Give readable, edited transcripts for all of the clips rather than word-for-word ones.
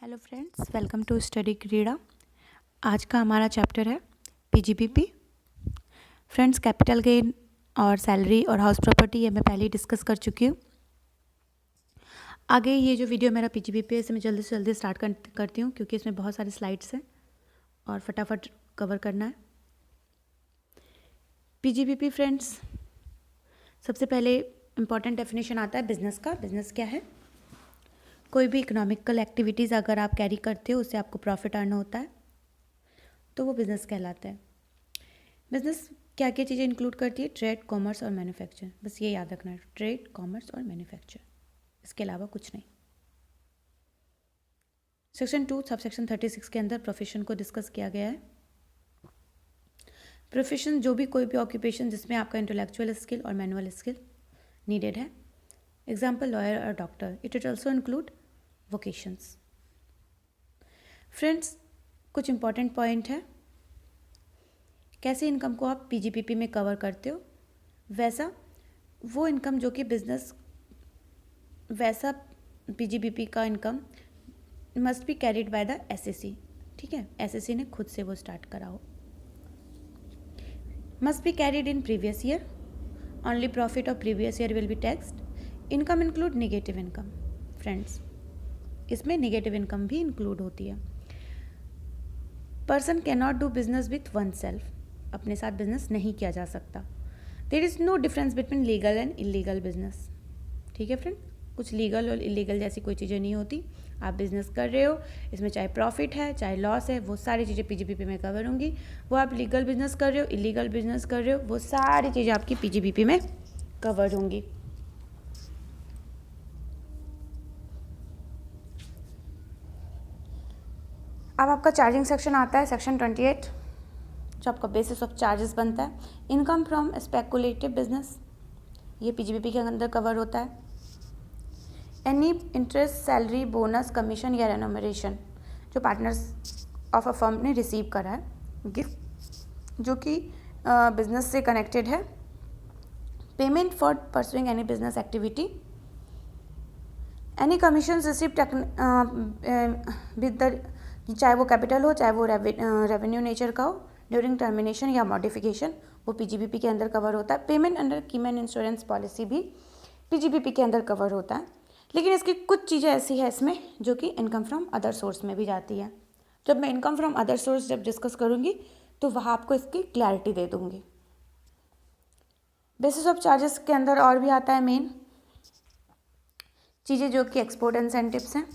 Hello friends, welcome to study Krida. आज का हमारा चैप्टर है पीजीबीपी। फ्रेंड्स, कैपिटल गेन और सैलरी और हाउस प्रॉपर्टी ये मैं पहले ही डिस्कस कर चुकी हूँ। आगे ये जो वीडियो मेरा पीजीबीपी है इसे मैं जल्दी से जल्दी स्टार्ट करती हूँ क्योंकि इसमें बहुत सारे स्लाइड्स हैं और फटाफट कवर करना है। पीजीबीपी फ्रेंड्स, सबसे पहले इम्पॉर्टेंट डेफिनेशन आता है बिजनेस का। बिजनेस क्या है? कोई भी इकोनॉमिकल एक्टिविटीज़ अगर आप कैरी करते हो उससे आपको प्रॉफिट अर्न होता है तो वो बिज़नेस कहलाता है। बिज़नेस क्या क्या चीज़ें इंक्लूड करती है? ट्रेड, कॉमर्स और मैन्युफैक्चर। बस ये याद रखना है, ट्रेड, कॉमर्स और मैन्युफैक्चर, इसके अलावा कुछ नहीं। सेक्शन 2 सब सेक्शन 36 के अंदर प्रोफेशन को डिस्कस किया गया है। प्रोफेशन जो भी कोई भी ऑक्यूपेशन जिसमें आपका इंटेलेक्चुअल स्किल और मैनुअल स्किल नीडेड है। एग्जाम्पल लॉयर और doctor. It also include vocations. Friends, कुछ इंपॉर्टेंट पॉइंट है कैसे इनकम को आप पीजीबीपी में कवर करते हो। वैसा वो इनकम जो कि बिजनेस, वैसा पीजीबीपी का income must be carried by the assessee. ठीक है, एसएससी ने खुद से वो स्टार्ट करा हो। Must be carried in previous year. Only profit of previous year will be taxed. Income include negative income. Friends, इसमें निगेटिव इनकम भी इंक्लूड होती है। Person cannot do business with oneself. अपने साथ business नहीं किया जा सकता। There is no difference between legal and illegal business. ठीक है फ्रेंड, कुछ लीगल और इलीगल जैसी कोई चीज़ें नहीं होती। आप बिजनेस कर रहे हो, इसमें चाहे प्रॉफिट है चाहे लॉस है, वो सारी चीज़ें पीजीबीपी में कवर होंगी। वो आप लीगल बिजनेस कर रहे हो, इलीगल बिजनेस कर रहे हो, वो सारी चीज़ें आपकी पीजीबीपी में कवर होंगी। अब आपका चार्जिंग सेक्शन आता है, सेक्शन 28, जो आपका बेसिस ऑफ चार्जेस बनता है। इनकम फ्रॉम स्पेकुलेटिव बिजनेस, ये पीजीबीपी के अंदर कवर होता है। Any interest, salary, bonus, commission या रेनोमरेशन जो पार्टनर्स ऑफ अ फर्म ने रिसीव करा है, गिफ्ट जो कि बिजनेस से कनेक्टेड है। Payment for pursuing any business activity. Any commission receive with the, चाहे वो कैपिटल हो चाहे वो रेवेन्यू नेचर का हो, ड्यूरिंग टर्मिनेशन या मॉडिफिकेशन, वो पीजीबीपी के अंदर कवर होता है। Payment under keyman insurance policy भी पीजीबीपी के अंदर कवर होता है। लेकिन इसकी कुछ चीज़ें ऐसी है इसमें जो कि इनकम फ्रॉम अदर सोर्स में भी जाती है। जब मैं इनकम फ्रॉम अदर सोर्स जब डिस्कस करूँगी तो वहाँ आपको इसकी क्लैरिटी दे दूँगी। बेसिस ऑफ चार्जेस के अंदर और भी आता है मेन चीज़ें जो कि एक्सपोर्ट इंसेंटिव्स हैं।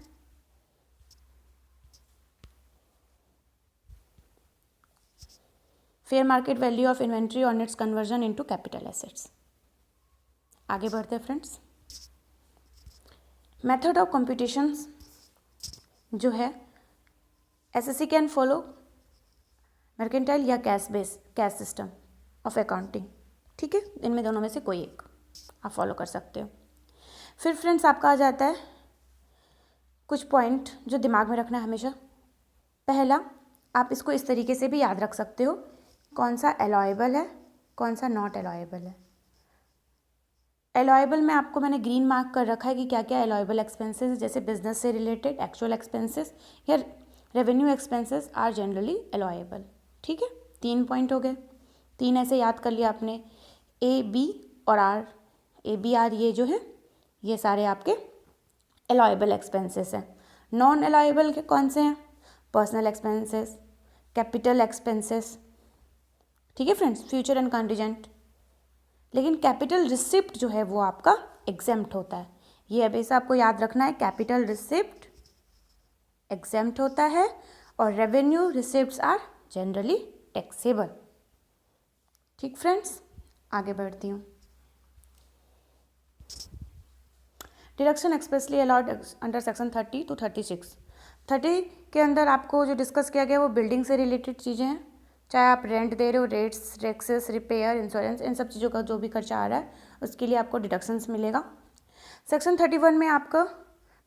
Fair market value of inventory on it's conversion into capital assets. आगे बढ़ते हैं फ्रेंड्स। मेथड ऑफ कंप्यूटेशंस जो है, एसएससी कैन फॉलो मर्केंटाइल या कैश सिस्टम ऑफ अकाउंटिंग। ठीक है, इनमें दोनों में से कोई एक आप फॉलो कर सकते हो। फिर फ्रेंड्स आपका आ जाता है कुछ पॉइंट जो दिमाग में रखना है हमेशा। पहला, आप इसको इस तरीके से भी याद रख सकते हो, कौन सा एलॉयबल है कौन सा नॉट एलॉयबल है। एलॉयबल में आपको मैंने ग्रीन मार्क कर रखा है कि क्या क्या एलॉयबल एक्सपेंसेस, जैसे बिजनेस से रिलेटेड एक्चुअल एक्सपेंसेस या रेवेन्यू एक्सपेंसेस आर जनरली एलॉयबल। ठीक है, 3 पॉइंट हो गए। 3 ऐसे याद कर लिया आपने, ए, बी और आर। ए, बी, आर ये जो है ये सारे आपके एलॉयबल एक्सपेंसेस हैं। नॉन एलॉयबल के कौन से हैं? Personal expenses, capital expenses. ठीक है फ्रेंड्स, फ्यूचर एंड कंटीजेंट। लेकिन कैपिटल रिसिप्ट जो है वो आपका एग्जेम्प्ट होता है। ये हमेशा आपको याद रखना है, कैपिटल रिसिप्ट एग्जेम्प्ट होता है और revenue receipts are generally taxable. ठीक फ्रेंड्स, आगे बढ़ती हूँ। Deduction expressly allowed under section 30 to 36। 30 के अंदर आपको जो डिस्कस किया गया वो बिल्डिंग से रिलेटेड चीज़ें हैं। चाहे आप रेंट दे रहे हो, रेट्स, टैक्सेस, रिपेयर, इंश्योरेंस, इन सब चीज़ों का जो भी खर्चा आ रहा है उसके लिए आपको डिडक्शंस मिलेगा। सेक्शन 31 में आपका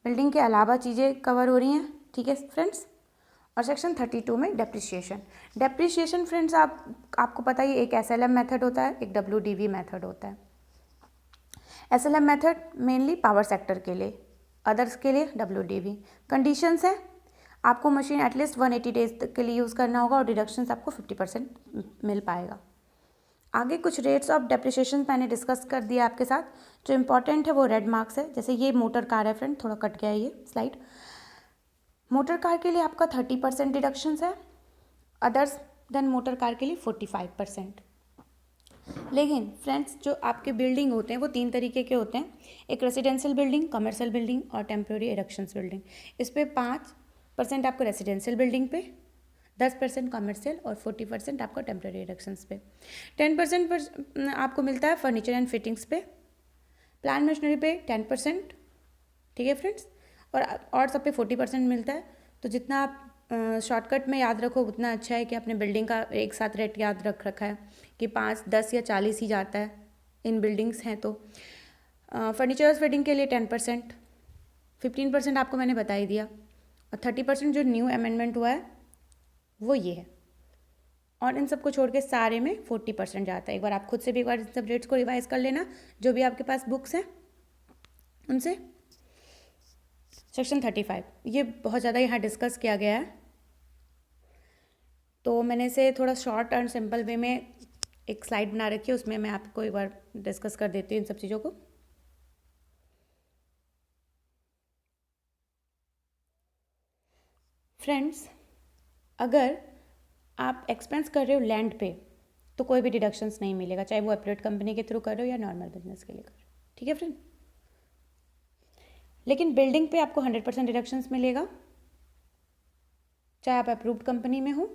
बिल्डिंग के अलावा चीज़ें कवर हो रही हैं। ठीक है फ्रेंड्स, और सेक्शन 32 में डेप्रिसिएशन। डेप्रिसिएशन फ्रेंड्स आपको पता ही, एक एसएलएम मेथड होता है, एक डब्ल्यूडीवी मेथड होता है। SLM method mainly power sector के लिए, अदर्स के लिए डब्ल्यूडीवी। कंडीशंस है आपको मशीन एटलीस्ट 180 डेज तक के लिए यूज़ करना होगा और डिडक्शंस आपको 50% मिल पाएगा। आगे कुछ रेट्स ऑफ डेप्रिसिएशन मैंने डिस्कस कर दिया आपके साथ। जो इम्पॉर्टेंट है वो रेड मार्क्स है। जैसे ये मोटर कार है फ्रेंड, थोड़ा कट गया है ये स्लाइड। मोटर कार के लिए आपका 30% डिडक्शंस है, अदर्स देन मोटर कार के लिए 45%। लेकिन फ्रेंड्स जो आपके बिल्डिंग होते हैं वो 3 तरीके के होते हैं, एक रेसिडेंशियल बिल्डिंग, कमर्शियल बिल्डिंग और टेम्प्रेरी इरेक्शंस बिल्डिंग। इस पर 5% आपको रेसिडेंशियल बिल्डिंग पे, 10% कमर्शियल और 40% आपको टेम्प्रेरी इरेक्शंस पे। 10% पर आपको मिलता है फर्नीचर एंड फिटिंग्स पे, प्लांट मशीनरी पे 10%, ठीक है फ्रेंड्स, और सब पे 40% मिलता है। तो जितना आप शॉर्टकट में याद रखो उतना अच्छा है कि आपने बिल्डिंग का एक साथ रेट याद रख रखा है कि 5, 10 या 40 ही जाता है इन बिल्डिंग्स हैं। तो फर्नीचर और फिटिंग के लिए 10%, 15% आपको मैंने बता ही दिया, और 30% जो न्यू अमेंडमेंट हुआ है वो ये है। और इन सबको छोड़ के सारे में 40% जाता है। एक बार आप खुद से भी एक बार इन सब रेट्स को रिवाइज कर लेना, जो भी आपके पास बुक्स हैं उनसे। सेक्शन 35 ये बहुत ज़्यादा यहाँ डिस्कस किया गया है, तो मैंने इसे थोड़ा शॉर्ट एंड सिंपल वे में एक स्लाइड बना रखी है, उसमें मैं आपको एक बार डिस्कस कर देती हूँ इन सब चीज़ों को। फ्रेंड्स अगर आप एक्सपेंस कर रहे हो लैंड पे तो कोई भी डिडक्शंस नहीं मिलेगा, चाहे वो एपरेट कंपनी के थ्रू कर रहे हो या नॉर्मल बिजनेस के लिए कर रहे हो, ठीक है फ्रेंड। लेकिन बिल्डिंग पे आपको 100% डिडक्शंस मिलेगा, चाहे आप अप्रूव्ड कंपनी में हो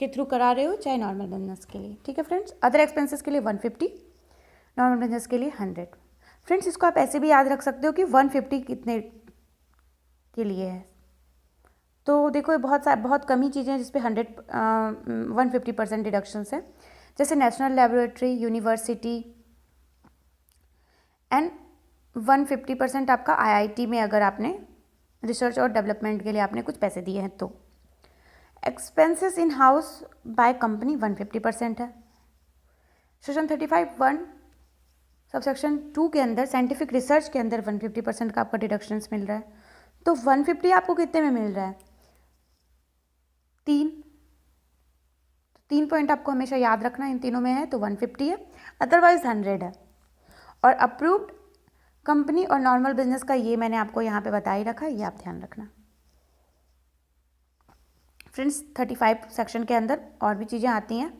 के थ्रू करा रहे हो, चाहे नॉर्मल बिजनेस के लिए, ठीक है फ्रेंड्स। अदर एक्सपेंसेस के लिए 150, नॉर्मल बिजनेस के लिए 100। फ्रेंड्स इसको आप ऐसे भी याद रख सकते हो कि 150 कितने के लिए है। तो देखो ये बहुत कम ही चीज़ें हैं जिस पे 150% डिडक्शंस है, जैसे नेशनल लेबोरेटरी, यूनिवर्सिटी एंड 150% आपका IIT में अगर आपने रिसर्च और डेवलपमेंट के लिए आपने कुछ पैसे दिए हैं तो। Expenses in house by company 150% है। सेक्शन 35(1) सबसेक्शन 2 के अंदर साइंटिफिक रिसर्च के अंदर 150% का आपका डिडक्शंस मिल रहा है। तो 150 आपको कितने में मिल रहा है? 3 पॉइंट आपको हमेशा याद रखना, इन तीनों में है तो 150 है, अदरवाइज 100 है। और अप्रूव्ड कंपनी और नॉर्मल बिजनेस का ये मैंने आपको यहाँ पे बता ही रखा है, ये आप ध्यान रखना। फ्रेंड्स 35 सेक्शन के अंदर और भी चीज़ें आती हैं,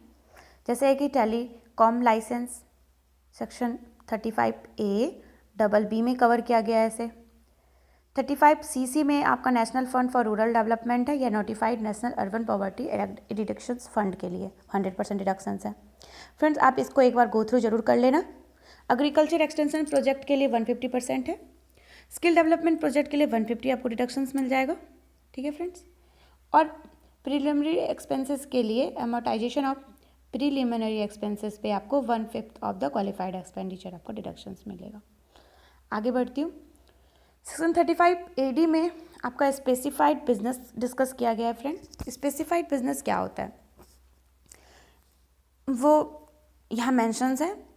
जैसे कि टेलीकॉम लाइसेंस सेक्शन 35A(BB) में कवर किया गया है इसे। 35CC में आपका national fund for rural development है या notified national urban poverty deductions fund के लिए 100% डिडक्शंस है। फ्रेंड्स आप इसको एक बार गो थ्रू जरूर कर लेना। एग्रीकल्चर एक्सटेंशन प्रोजेक्ट के लिए 150% है, स्किल डेवलपमेंट प्रोजेक्ट के लिए 150 आपको डिडक्शंस मिल जाएगा, ठीक है फ्रेंड्स। और प्रीलिमिनरी एक्सपेंसेस के लिए अमोर्टाइजेशन ऑफ प्रीलिमिनरी एक्सपेंसेस पे आपको 1/5 ऑफ द क्वालिफाइड एक्सपेंडिचर आपको डिडक्शंस मिलेगा। आगे बढ़ती हूँ। सेक्शन 35AD में आपका स्पेसिफाइड बिजनेस डिस्कस किया गया है फ्रेंड। स्पेसिफाइड बिजनेस क्या होता है वो यहाँ मेंशंस है,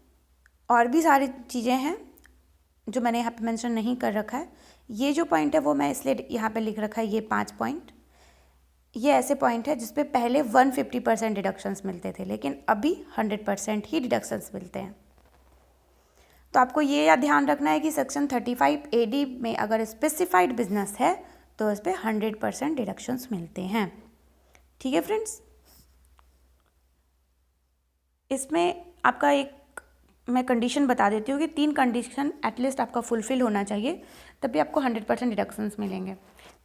और भी सारी चीज़ें हैं जो मैंने यहाँ पे मेंशन नहीं कर रखा है। ये जो पॉइंट है वो मैं इसलिए यहाँ पे लिख रखा है, ये 5 पॉइंट, ये ऐसे पॉइंट है जिसपे पहले 150% डिडक्शंस मिलते थे, लेकिन अभी 100% ही डिडक्शंस मिलते हैं। तो आपको ये ध्यान रखना है कि सेक्शन 35AD में अगर स्पेसिफाइड बिजनेस है तो इस पर 100% डिडक्शंस मिलते हैं, ठीक है फ्रेंड्स। इसमें आपका एक मैं कंडीशन बता देती हूँ कि 3 कंडीशन एटलीस्ट आपका फुलफिल होना चाहिए, तभी आपको 100% डिडक्शंस मिलेंगे।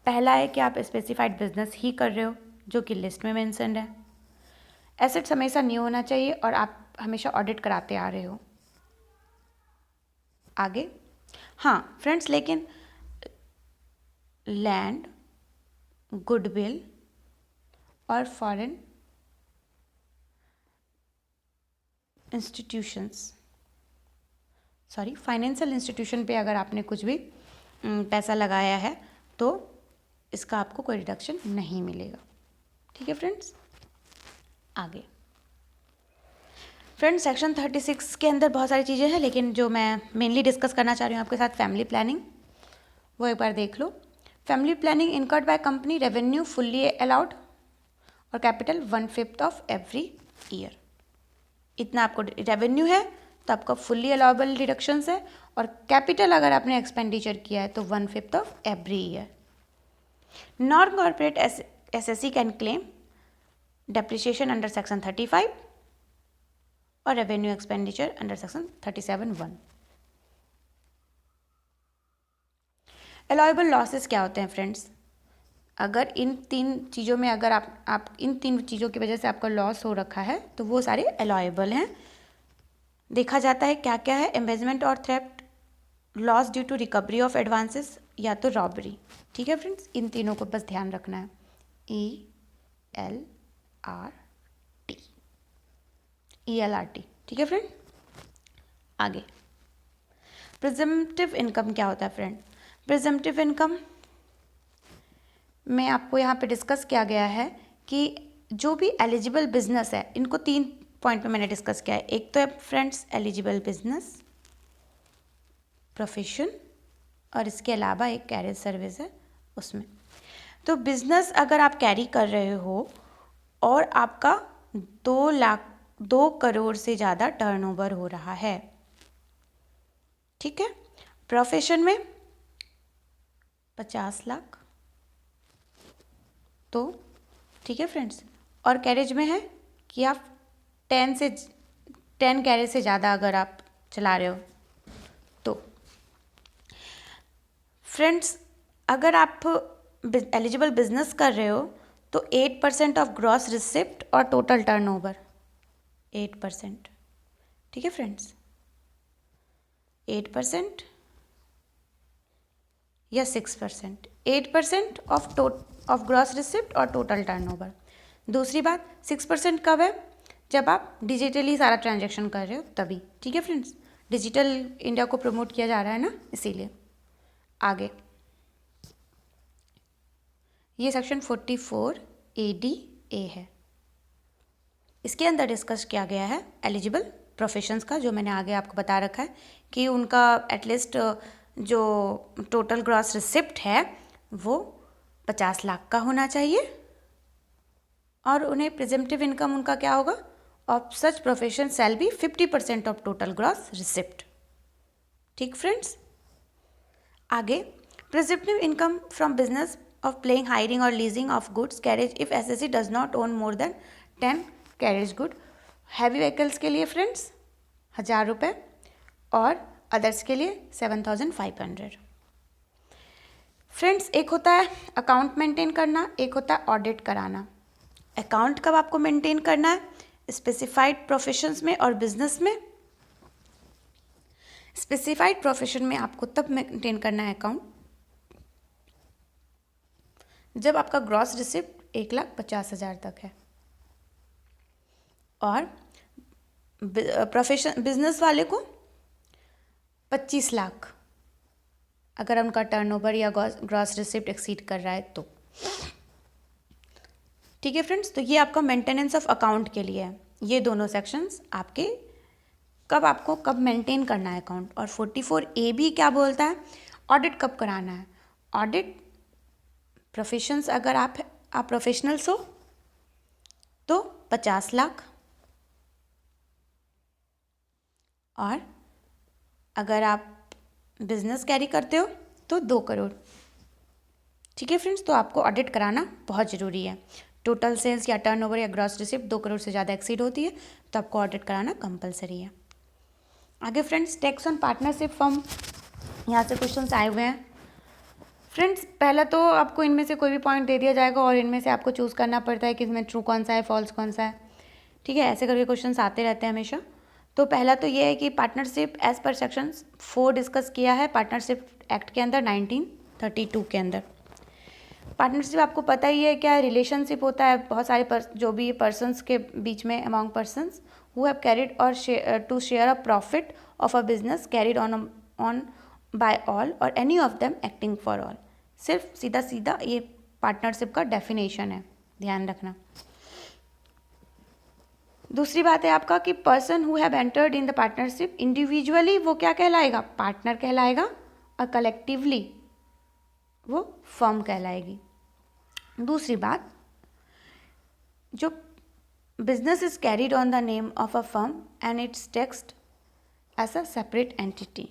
पहला है कि आप स्पेसिफाइड बिजनेस ही कर रहे हो, जो कि लिस्ट में मेंशन्ड है। एसेट्स हमेशा न्यू होना चाहिए और आप हमेशा ऑडिट कराते आ रहे हो। आगे हाँ फ्रेंड्स, लेकिन लैंड, गुडविल और फॉरेन इंस्टीट्यूशंस फाइनेंशियल इंस्टीट्यूशन पे अगर आपने कुछ भी पैसा लगाया है तो इसका आपको कोई रिडक्शन नहीं मिलेगा, ठीक है फ्रेंड्स। आगे फ्रेंड्स सेक्शन 36 के अंदर बहुत सारी चीज़ें हैं, लेकिन जो मैं मेनली डिस्कस करना चाह रही हूँ आपके साथ फैमिली प्लानिंग, वो एक बार देख लो। Family planning incurred by company, revenue fully allowed, और कैपिटल 1/5 ऑफ एवरी ईयर। इतना आपको रेवेन्यू है तो आपका फुल्ली अलाउबल डिडक्शंस है, और कैपिटल अगर आपने एक्सपेंडिचर किया है तो 1/5 of every year. Non corporate SSC can claim depreciation under section 35 और revenue expenditure under section 37(1). Allowable losses क्या होते हैं फ्रेंड्स? अगर इन तीन चीज़ों में अगर आप इन तीन चीज़ों की वजह से आपका लॉस हो रखा है तो वो सारे अलाउबल हैं। देखा जाता है क्या क्या है, एम्बेजमेंट और theft, loss due to recovery of advances, या तो रॉबरी। ठीक है फ्रेंड्स, इन तीनों को बस ध्यान रखना है। ELRT, ठीक है फ्रेंड। आगे प्रिजम्पटिव इनकम क्या होता है फ्रेंड? प्रिजम्पटिव इनकम में आपको यहाँ पे डिस्कस किया गया है कि जो भी एलिजिबल बिजनेस है, इनको 3 पॉइंट पे मैंने डिस्कस किया है। एक तो है फ्रेंड्स एलिजिबल बिजनेस, प्रोफेशन, और इसके अलावा एक कैरियर सर्विस है उसमें। तो बिजनेस अगर आप कैरी कर रहे हो और आपका 2 करोड़ से ज़्यादा टर्नओवर हो रहा है, ठीक है। प्रोफेशन में 50 लाख, तो ठीक है फ्रेंड्स। और कैरेज में है कि आप 10 कैरेज से ज़्यादा अगर आप चला रहे हो तो फ्रेंड्स, अगर आप एलिजिबल बिजनेस कर रहे हो तो 8% ऑफ ग्रॉस रिसिप्ट और टोटल टर्नओवर 8%, ठीक है फ्रेंड्स। 8% या 6%, 8% ऑफ ग्रॉस रिसिप्ट और टोटल टर्नओवर। दूसरी बात, 6% कब है? जब आप डिजिटली सारा ट्रांजैक्शन कर रहे हो तभी, ठीक है फ्रेंड्स। डिजिटल इंडिया को प्रमोट किया जा रहा है ना, इसीलिए। आगे ये सेक्शन 44ADA है, इसके अंदर डिस्कस किया गया है एलिजिबल प्रोफेशंस का, जो मैंने आगे आपको बता रखा है कि उनका एटलीस्ट जो टोटल ग्रॉस रिसिप्ट है वो 50 लाख का होना चाहिए, और उन्हें प्रिजम्पटिव इनकम उनका क्या होगा? Of such profession shall be 50% of total gross receipt. ठीक फ्रेंड्स। आगे, presumptive income from business of playing, hiring or leasing of goods carriage if SSC does not own more than 10 carriage good। Heavy vehicles के लिए friends 1000 रुपये और others के लिए 7500। Friends, एक होता है अकाउंट मेंटेन करना, एक होता है ऑडिट कराना। अकाउंट कब आपको मेंटेन करना है? स्पेसिफाइड प्रोफेशंस में और बिजनेस में। स्पेसिफाइड प्रोफेशन में आपको तब मेंटेन करना है अकाउंट जब आपका ग्रॉस रिसिप्ट 1,50,000 तक है, और प्रोफेशन बिजनेस वाले को 25 लाख अगर उनका टर्नओवर या ग्रॉस रिसिप्ट एक्सीड कर रहा है तो। ठीक है फ्रेंड्स, तो ये आपका मेंटेनेंस ऑफ अकाउंट के लिए है। ये दोनों सेक्शंस आपके कब मेंटेन करना है अकाउंट। और 44AB क्या बोलता है? ऑडिट कब कराना है। ऑडिट प्रोफेशंस, अगर आप प्रोफेशनल्स हो तो 50 लाख, और अगर आप बिजनेस कैरी करते हो तो 2 करोड़। ठीक है फ्रेंड्स, तो आपको ऑडिट कराना बहुत ज़रूरी है। टोटल सेल्स या टर्नओवर या ग्रॉस रिसिप्ट 2 करोड़ से ज़्यादा एक्सीड होती है तो आपको ऑडिट कराना कंपलसरी है। आगे friends, tax on partnership form, यहाँ से क्वेश्चंस आए हुए हैं। फ्रेंड्स, पहला तो आपको इनमें से कोई भी पॉइंट दे दिया जाएगा और इनमें से आपको चूज़ करना पड़ता है कि इसमें ट्रू कौन सा है, फॉल्स कौन सा है। ठीक है, ऐसे करके क्वेश्चंस आते रहते हैं हमेशा। तो पहला तो ये है कि partnership as per section 4 discuss किया है पार्टनरशिप एक्ट के अंदर 1932 के अंदर। पार्टनरशिप आपको पता ही है क्या रिलेशनशिप होता है, बहुत सारे जो भी पर्सन्स के बीच में, among persons who have carried or to share a profit of a business carried on by all or any of them acting for all. सिर्फ सीधा सीधा ये पार्टनरशिप का डेफिनेशन है, ध्यान रखना। दूसरी बात है आपका कि person who have entered in the partnership individually वो क्या कहलाएगा? पार्टनर कहलाएगा, और कलेक्टिवली वो फर्म कहलाएगी। दूसरी बात, जो business is carried on the name of a firm and it's taxed as a separate entity.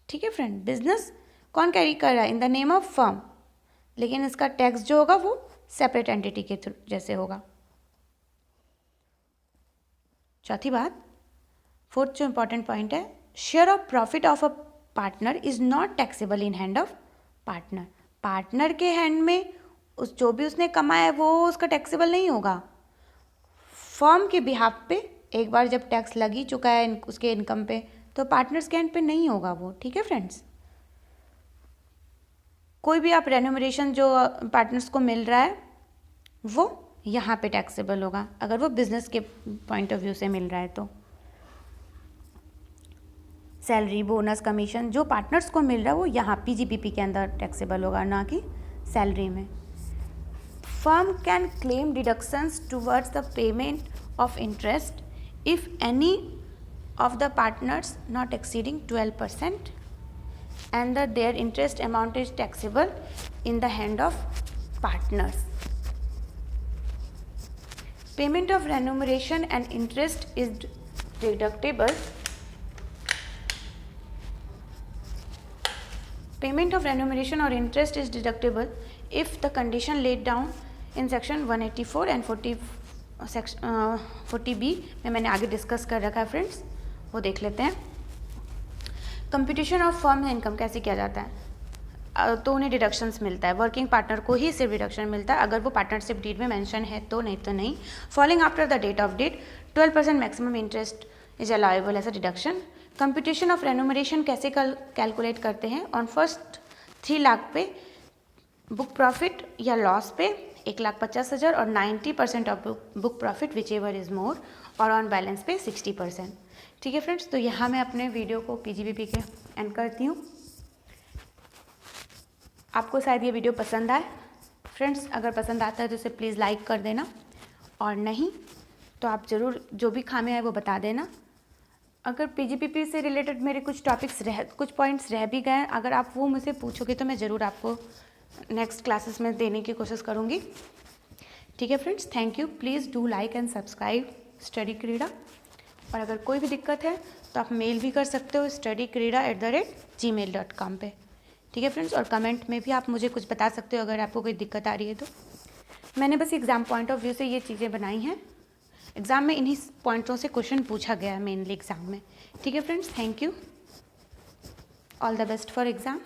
ठीक है फ्रेंड, बिजनेस कौन कैरी कर रहा है? In the name of firm, लेकिन इसका टैक्स जो होगा वो सेपरेट एंटिटी के थ्रू जैसे होगा। चौथी बात, फोर्थ जो इंपॉर्टेंट पॉइंट है, share of profit of a partner is not taxable in hand of partner. Partner के हैंड में उस जो भी उसने कमाया है वो उसका टैक्सेबल नहीं होगा। फर्म के बिहाफ पे एक बार जब टैक्स लग ही चुका है उसके इनकम पे, तो पार्टनर्स के हैंड पे नहीं होगा वो। ठीक है फ्रेंड्स, कोई भी आप रेन्यूमरेशन जो पार्टनर्स को मिल रहा है वो यहाँ पे टैक्सेबल होगा, अगर वो बिजनेस के पॉइंट ऑफ व्यू से मिल रहा है तो। सैलरी, बोनस, कमीशन जो पार्टनर्स को मिल रहा है वो यहाँ पीजीपीपी के अंदर टैक्सेबल होगा, ना कि सैलरी में। Firm can claim deductions towards the payment of interest if any of the partners not exceeding 12% and that their interest amount is taxable in the hand of partners. Payment of remuneration and interest is deductible. Payment of remuneration or interest is deductible if the condition laid down in section 184 and 40B में मैंने आगे discuss कर रखा है friends, वो देख लेते हैं। कंप्यूटेशन ऑफ फर्म इनकम कैसे किया जाता है? तो उन्हें डिडक्शंस मिलता है, वर्किंग पार्टनर को ही सिर्फ डिडक्शन मिलता है, अगर वो पार्टनरशिप डीड में मेंशन है तो, नहीं तो नहीं। Following after the date of date 12% maximum interest is allowable as a deduction. Computation of remuneration कैसे कैलकुलेट करते हैं? ऑन फर्स्ट 3 लाख पे बुक प्रॉफिट या लॉस पे 1,50,000 और 90% of book profit which ever is more, और ऑन बैलेंस पे 60%। ठीक है फ्रेंड्स, तो यहाँ मैं अपने वीडियो को पीजीबीपी के एंड करती हूँ। आपको शायद ये वीडियो पसंद आए फ्रेंड्स, अगर पसंद आता है तो इसे प्लीज़ लाइक कर देना, और नहीं तो आप ज़रूर जो भी खामे आए वो बता देना। अगर पीजीपीपी से रिलेटेड मेरे कुछ कुछ पॉइंट्स रह भी गए, अगर आप वो मुझसे पूछोगे तो मैं ज़रूर आपको नेक्स्ट क्लासेस में देने की कोशिश करूँगी। ठीक है friends, thank you. Please do like and subscribe study क्रीड़ा, और अगर कोई भी दिक्कत है तो आप मेल भी कर सकते हो studykrida@gmail.com पे। ठीक है फ्रेंड्स, और कमेंट में भी आप मुझे कुछ बता सकते हो अगर आपको कोई दिक्कत आ रही है तो। मैंने बस एग्ज़ाम पॉइंट ऑफ व्यू से ये चीज़ें बनाई हैं, एग्ज़ाम में इन्हीं पॉइंटों से क्वेश्चन पूछा गया है मेनली एग्ज़ाम में। ठीक है friends, thank you, all the best for exam.